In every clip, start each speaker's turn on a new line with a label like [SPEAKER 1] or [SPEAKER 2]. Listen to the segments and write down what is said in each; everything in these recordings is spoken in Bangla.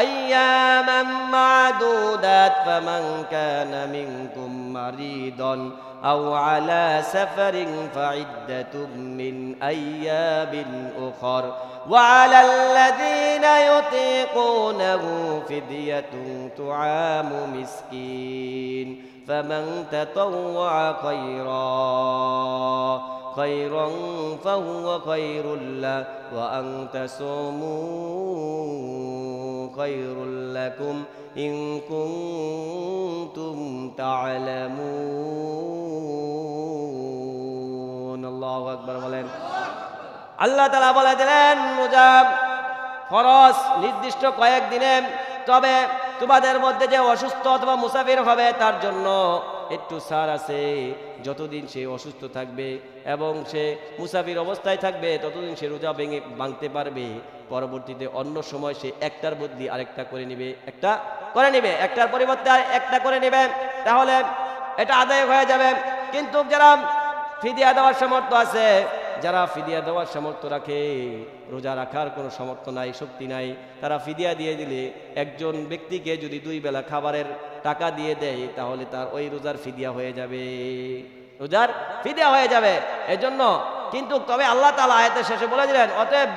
[SPEAKER 1] أياما معدودات فمن كان منكم مريضا أو على سفر فعدة من أيام أخر وعلى الذين يطيقونه فدية طعام مسكين فمن تطوع خيرا فهو خير له وأن تصوموا خير لكم إن كنتم تعلمون الله أكبر বলেন আল্লাহ তাআলা বলে দিলেন রোজা ফরজ নির্দিষ্ট কয়েকদিনে তবে তোমাদের মধ্যে যে অসুস্থ অথবা মুসাফির হবে তার জন্য একটু ছাড় আছে যতদিন সে অসুস্থ থাকবে এবং সে মুসাফির অবস্থায় থাকবে ততদিন সে রোজা ভাঙতে পারবে পরবর্তীতে অন্য সময় সে একটার বদলি আরেকটা করে নেবে একটার পরিবর্তে একটা করে নেবে তাহলে এটা আদায় হয়ে যাবে কিন্তু যারা ফিদিয়া দেওয়ার সামর্থ্য আছে যারা ফিদিয়া দেওয়ার সামর্থ্য রাখে রোজা রাখার কোনো সামর্থ্য নাই শক্তি নাই তারা ফিদিয়া দিয়ে দিলে একজন ব্যক্তিকে যদি 2 বেলা খাবারের টাকা দিয়ে দেয় তাহলে তার ওই রোজার ফিদিয়া হয়ে যাবে এজন্য কিন্তু তবে আল্লাহ তাআলা আয়াতের শেষে বলে দিলেন অতএব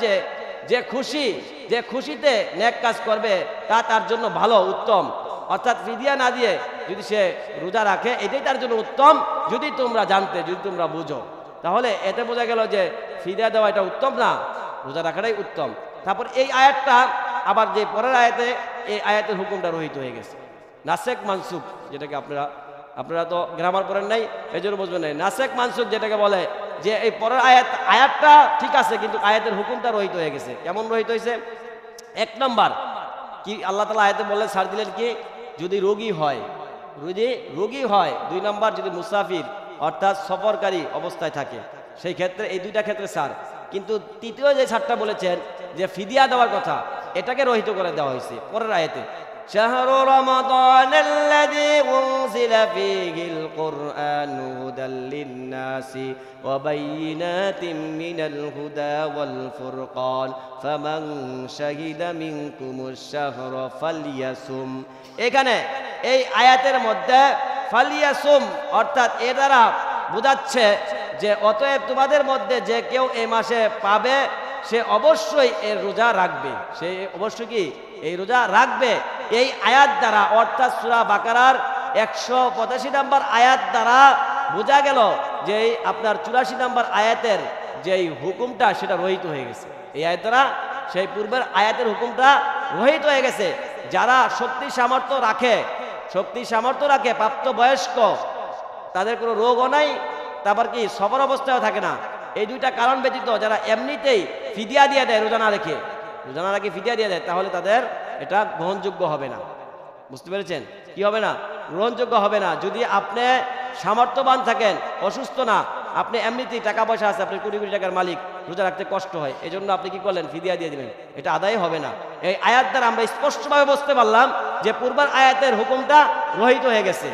[SPEAKER 1] যে খুশিতে নেক কাজ করবে তা তার জন্য ভালো উত্তম অর্থাৎ ফিদিয়া না দিয়ে যদি সে রোজা রাখে এটাই তার জন্য উত্তম যদি তোমরা বুঝো তাহলে এতে বোঝা গেল যে ফিদিয়া দেওয়া এটা উত্তম না রোজা রাখাটাই উত্তম তারপর এই আয়াতটা আবার যে পরের আয়াতে এই আয়াতের হুকুমটা রহিত হয়ে গেছে নাসেক মানসুখ যেটাকে আপনারা তো গ্রামার পড়েন নাই এই জন্য বুঝবেন নাই নাসেক মানসুখ যেটাকে বলে যে এই পরের আয়াতটা ঠিক আছে কিন্তু আয়াতের হুকুমটা রহিত হয়ে গেছে কেমন রহিত হয়েছে 1 নম্বর কি আল্লাহ তাআলা আয়াতে বললেন ছাড় দিলেন কি যদি রোগী হয় 2 নম্বর যদি মুসাফির অর্থাৎ সফরকারী অবস্থায় থাকে সেই ক্ষেত্রে এই 2টা ক্ষেত্রে ছাড় কিন্তু তৃতীয় যে ছাড়টা বলেছেন যে ফিদিয়া দেওয়ার কথা এটাকে রহিত করে দেওয়া হয়েছে পরের আয়াতে শাহরু রমাদানাল্লাযী উনজিলা ফীহিল কুরআনু হুদাল লিন-নাসি ওয়া বায়িনাতিন মিনাল হুদা ওয়াল ফুরকান ফামান শাহিদা মিনকুমুশ শাহরা ফালইয়াসুম এখানে এই আয়াতের মধ্যে ফালিয়াসুম অর্থাৎ এ দ্বারা বোঝাচ্ছে যে অতএব তোমাদের মধ্যে যে কেউ এই মাসে পাবে সে অবশ্যই এর রোজা রাখবে এই রোজা রাখবে এই আয়াত দ্বারা অর্থাৎ সূরা বাকারার 185 নম্বর আয়াত দ্বারা বোঝা গেল যে আপনার 84 নম্বর আয়াতের যেই হুকুমটা সেটা রহিত হয়ে গেছে এই আয়াত দ্বারা সেই পূর্বের আয়াতের হুকুমটা রহিত হয়ে গেছে যারা শক্তি সামর্থ্য রাখে প্রাপ্তবয়স্ক তাদের কোনো রোগও নাই তারপর কি সফর অবস্থায়ও থাকে না এই 2টা কারণ ব্যতীত যারা এমনিতেই ফিদিয়া দিয়ে দেয় রোজা না রেখে ফিদিয়া দিয়ে দেয় তাহলে তাদের এটা গ্রহণযোগ্য হবে না বুঝতে পেরেছেন কি হবে না গ্রহণযোগ্য হবে না যদি আপনি সামর্থ্যবান থাকেন অসুস্থ না আপনি এমনিতেই টাকা পয়সা আছে আপনি কোটি কোটি টাকার মালিক রোজা রাখতে কষ্ট হয় এই জন্য আপনি কি করলেন ফিদিয়া দিয়ে দিলেন এটা আদায় হবে না এই আয়াত দ্বারা আমরা স্পষ্টভাবে বুঝতে পারলাম যে পূর্বের আয়াতের হুকুমটা রহিত হয়ে গেছে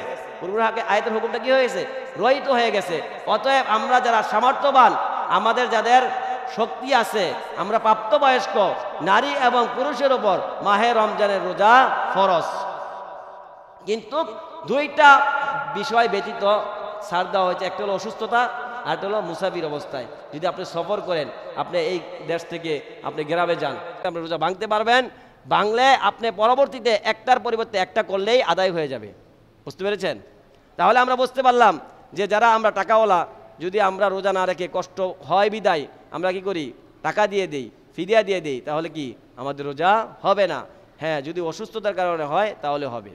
[SPEAKER 1] আয়াতের হুকুমটা কি হয়ে গেছে রহিত হয়ে গেছে অতএব আমরা যারা সামর্থ্যবান আমাদের যাদের শক্তি আছে আমরা প্রাপ্তবয়স্ক নারী এবং পুরুষের উপর মাহে রমজানের রোজা ফরজ কিন্তু 2টা বিষয় ব্যতীত ছাড় দেওয়া হয়েছে একটা হলো অসুস্থতা আর একটা হলো মুসাফির অবস্থায় যদি আপনি সফর করেন আপনি এই দেশ থেকে আপনি গ্রামে যান আপনি রোজা ভাঙতে পারবেন ভাঙলে আপনি পরবর্তীতে একটার পরিবর্তে একটা করলেই আদায় হয়ে যাবে বুঝতে পেরেছেন তাহলে আমরা বুঝতে পারলাম যে যারা আমরা টাকাওয়ালা যদি আমরা রোজা না রেখে কষ্ট হয় বিদায় আমরা কি করি টাকা দিয়ে দেই ফিদিয়া দিয়ে দেই তাহলে কি আমাদের রোজা হবে না হ্যাঁ যদি অসুস্থতার কারণে হয় তাহলে হবে